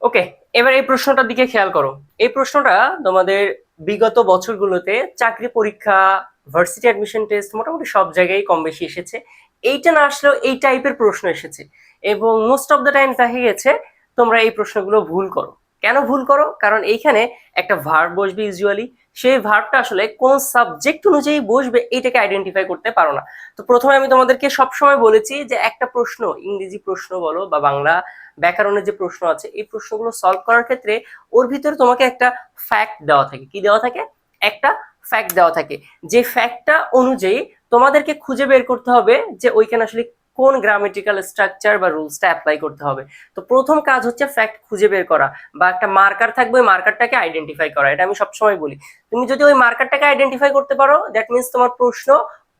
ওকে, এবার এই প্রশ্নটার দিকে খেয়াল করো। এই প্রশ্নটা তোমাদের বিগত বছরগুলোতে চাকরি পরীক্ষা, ভার্সিটি অ্যাডমিশন টেস্ট মোটামুটি সব জায়গায় কম বেশি এসেছে। এইটা না আসলেও এই টাইপের প্রশ্ন এসেছে, এবং মোস্ট অফ দ্য টাইম দেখা গেছে তোমরা এই প্রশ্নগুলো ভুল করো। কেন ভুল করো? কারণ এইখানে একটা ভার্ব বসবে ইউজুয়ালি, সেই ভার্বটা আসলে কোন সাবজেক্ট অনুযায়ী বসবে এইটাকে আইডেন্টিফাই করতে পারো না। তো প্রথমে আমি তোমাদেরকে সবসময় বলেছি যে একটা প্রশ্ন, ইংরেজি প্রশ্ন বলো বা বাংলা ব্যাকরণের যে প্রশ্ন আছে, এই প্রশ্নগুলো সলভ করার ক্ষেত্রে ওর ভিতরে তোমাকে একটা ফ্যাক্ট দেওয়া থাকে। কি দেওয়া থাকে? একটা ফ্যাক্ট দেওয়া থাকে। যে ফ্যাক্টটা অনুযায়ী তোমাদেরকে খুঁজে বের করতে হবে যে ওইখানে আসলে কোন গ্রামেটিক্যাল স্ট্রাকচার বা রুলসটা অ্যাপ্লাই করতে হবে। তো প্রথম কাজ হচ্ছে ফ্যাক্ট খুঁজে বের করা, বা একটা মার্কার থাকবে, ওই মার্কারটাকে আইডেন্টিফাই করা। এটা আমি সবসময় বলি। তুমি যদি ওই মার্কারটাকে আইডেন্টিফাই করতে পারো, দ্যাট মিনস তোমার প্রশ্ন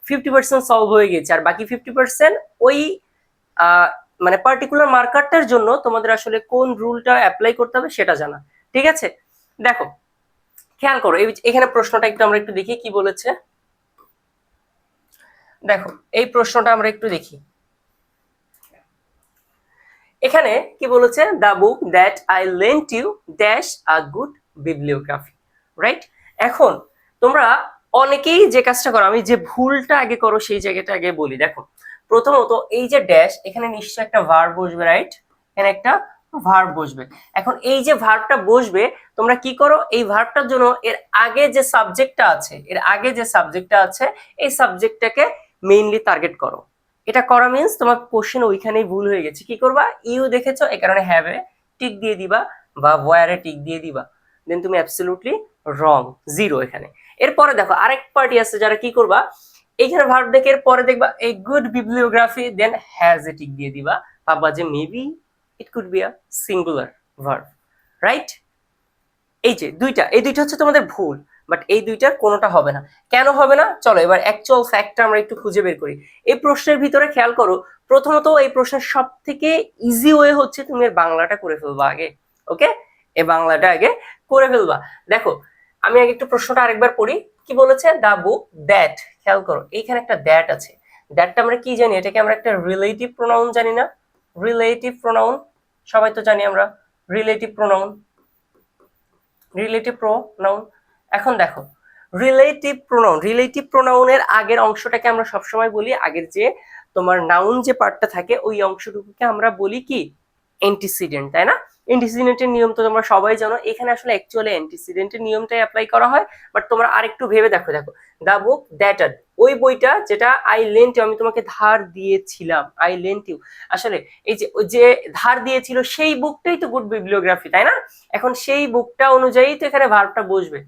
50% সলভ হয়ে গেছে। আর বাকি 50% ওই মানে পার্টিকুলার মার্কারটার জন্য তোমাদের আসলে কোন রুলটা অ্যাপ্লাই করতে হবে সেটা জানা। ঠিক আছে, দেখো খেয়াল করো এখানে প্রশ্নটা আমরা একটু দেখি কি বলেছে। দেখো এই প্রশ্নটা আমরা একটু দেখি। এখানে কি বলেছে? The book that I lent you dash a good bibliography, right? এখন তোমরা অনেকেই যে কাজটা করো, আমি যে ভুলটা আগে করো সেই জায়গাটা আগে বলি। দেখো প্রথমত এই যে ড্যাশ, এখানে নিশ্চয় একটা ভার্ব বসবে, রাইট? এখানে একটা ভার্ব বসবে। এখন এই যে ভার্বটা বসবে, তোমরা কি করো? এই ভার্বটার জন্য এর আগে যে সাবজেক্টটা আছে, এই সাবজেক্টটাকে মেইনলি টার্গেট করো। এটা করা মিন্স তোমার কোশ্চেন ওইখানেই ভুল হয়ে গেছে। কি করবা? ইউ দেখেছো, এই কারণে হ্যাভ এ টিক দিয়ে দিবা বা ওয়্যার এ টিক দিয়ে দিবা, দেন তুমি অ্যাবসলিউটলি রং, জিরো এখানে। এরপরে দেখো আরেক পার্টি আছে যারা কি করবা, এইখানে ভার্ব দেখে এর পরে দেখবা এই good bibliography, then has a tick দিয়ে দিবা, ভাববা যে maybe it could be a singular verb, right? এই দুইটা হচ্ছে তোমাদের ভুল, বাট এই দুইটার কোনোটা হবে না। কেন হবে না? চলো এবার অ্যাকচুয়াল ফ্যাক্টটা আমরা একটু খুঁজে বের করি। এই প্রশ্নের ভিতরে খেয়াল করো, প্রথমত এই প্রশ্নের সব থেকে ইজি ওয়ে হচ্ছে তুমি এর বাংলাটা করে ফেলবা আগে। ওকে, এই বাংলাটা আগে করে ফেলবা। দেখো আমি আগে একটু প্রশ্নটা আরেকবার পড়ি। কি বলেছে? দা বুক দ্যাট, খেয়াল করো এইখানে একটা দ্যাট আছে। দ্যাটটা আমরা কি জানি? এটাকে আমরা একটা রিলেটিভ প্রোনাউন জানি না? রিলেটিভ প্রোনাউন সবাই তো জানি আমরা, রিলেটিভ প্রোনাউন, রিলেটিভ প্রোনাউন। এখন দেখো রিলেটিভ প্রোনাউনের আগের অংশটাকে আমরা সবসময় বলি, আগের যে তোমার নাউন যে পার্টটা থাকে ওই অংশটুকুকে আমরা বলি কি? অ্যান্টিসিডেন্ট, তাই না? অ্যান্টিসিডেন্টের নিয়ম তো তোমরা সবাই জানো। এখানে আসলে অ্যাকচুয়ালি অ্যান্টিসিডেন্টের নিয়মটাই অ্যাপ্লাই করা হয়, বাট তোমরা আরেকটু ভেবে দেখো। দেখো দা বুক দ্যাট, ওই বইটা যেটা আই লেন্ট ইউ, আমি তোমাকে ধার দিয়েছিলাম, আই লেন্ট ইউ, আসলে এই যে ওই যে ধার দিয়েছিল সেই বুকটাই তো গুড বিবলিওগ্রাফি, তাই না? এখন সেই বুকটা অনুযায়ী তো এখানে ভার্বটা বসবে,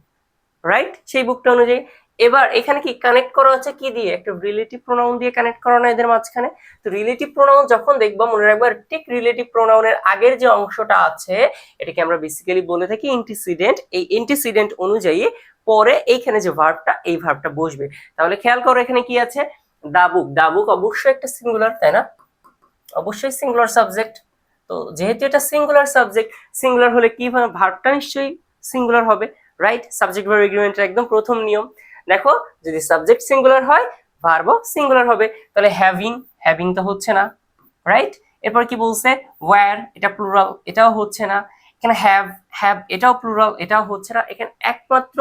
রাইট? সেই বুকটা অনুযায়ী। এবার এখানে কি কানেক্ট করা হচ্ছে কি দিয়ে? একটা রিলেটিভ প্রোনাউন দিয়ে কানেক্ট করা না এদের মাঝখানে? তো রিলেটিভ প্রোনাউন যখন দেখবা, মনে রাখবা ঠিক রিলেটিভ প্রোনাউনের আগের যে অংশটা আছে এটাকে আমরা বেসিক্যালি বলে থাকি অ্যান্টিসিডেন্ট। এই অ্যান্টিসিডেন্ট অনুযায়ী পরে এইখানে যে ভার্বটা, এই ভার্বটা বসবে। তাহলে খেয়াল করো এখানে কি আছে? দা বুক অবশ্যই একটা সিঙ্গুলার, তাই না? অবশ্যই সিঙ্গুলার সাবজেক্ট। তো যেহেতু এটা সিঙ্গুলার সাবজেক্ট, সিঙ্গুলার হলে কি হবে? ভার্বটা নিশ্চয়ই সিঙ্গুলার হবে, রাইট? সাবজেক্ট ভার্ব এগ্রিমেন্টের একদম প্রথম নিয়ম। দেখো যদি সাবজেক্ট সিঙ্গুলার হয় ভার্বও সিঙ্গুলার হবে। তাহলে হ্যাভিং, হ্যাভিং তো হচ্ছে না, রাইট? এরপর কি বলছে? ওয়্যার, এটা প্লুরাল, এটাও হচ্ছে না। এখানে হ্যাভ, হ্যাভ এটাও প্লুরাল, এটাও হচ্ছে না। এখানে একমাত্র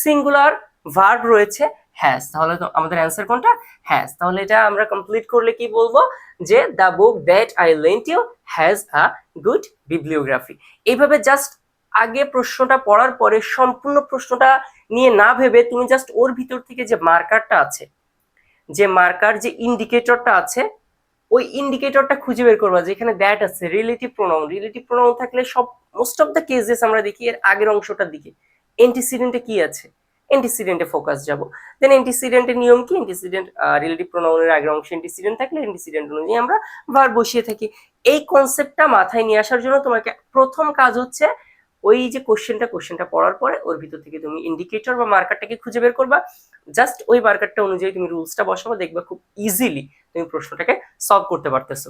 সিঙ্গুলার ভার্ব রয়েছে হ্যাজ। তাহলে তো আমাদের অ্যান্সার কোনটা? হ্যাজ। তাহলে এটা আমরা কমপ্লিট করলে কি বলবো? যে the book that I lent you has a good bibliography. এইভাবে জাস্ট আগে প্রশ্নটা পড়ার পরে সম্পূর্ণ প্রশ্নটা নিয়ে না ভেবে তুমি জাস্ট ওর ভিতর থেকে যে মার্কারটা আছে, যে মার্কার, যে ইন্ডিকেটরটা আছে, ওই ইন্ডিকেটরটা খুঁজে বের করবা। যেখানে দ্যাট আছে, রিলেটিভ প্রোনাউন, রিলেটিভ প্রোনাউন থাকলে সব মোস্ট অফ দ্য কেসেস আমরা দেখি এর আগের অংশটার দিকে অ্যান্টিসিডেন্টে কি আছে, অ্যান্টিসিডেন্টে ফোকাস যাব। দেন অ্যান্টিসিডেন্টের নিয়ম কি? অ্যান্টিসিডেন্ট রিলেটিভ প্রোনাউনের আগের অংশে অ্যান্টিসিডেন্ট থাকলে অ্যান্টিসিডেন্ট অনুযায়ী আমরা ভার্ব বসিয়ে থাকি। এই কনসেপ্টটা মাথায় নিয়ে আসার জন্য তোমাকে প্রথম কাজ হচ্ছে ওই যে কোশ্চেনটা পড়ার পরে ওর ভিতর থেকে তুমি ইন্ডিকেটর বা মার্কারটাকে খুঁজে বের করবা। জাস্ট ওই মার্কারটা অনুযায়ী তুমি রুলসটা বসাবো, দেখবা খুব ইজিলি তুমি প্রশ্নটাকে সলভ করতে পারতেছো।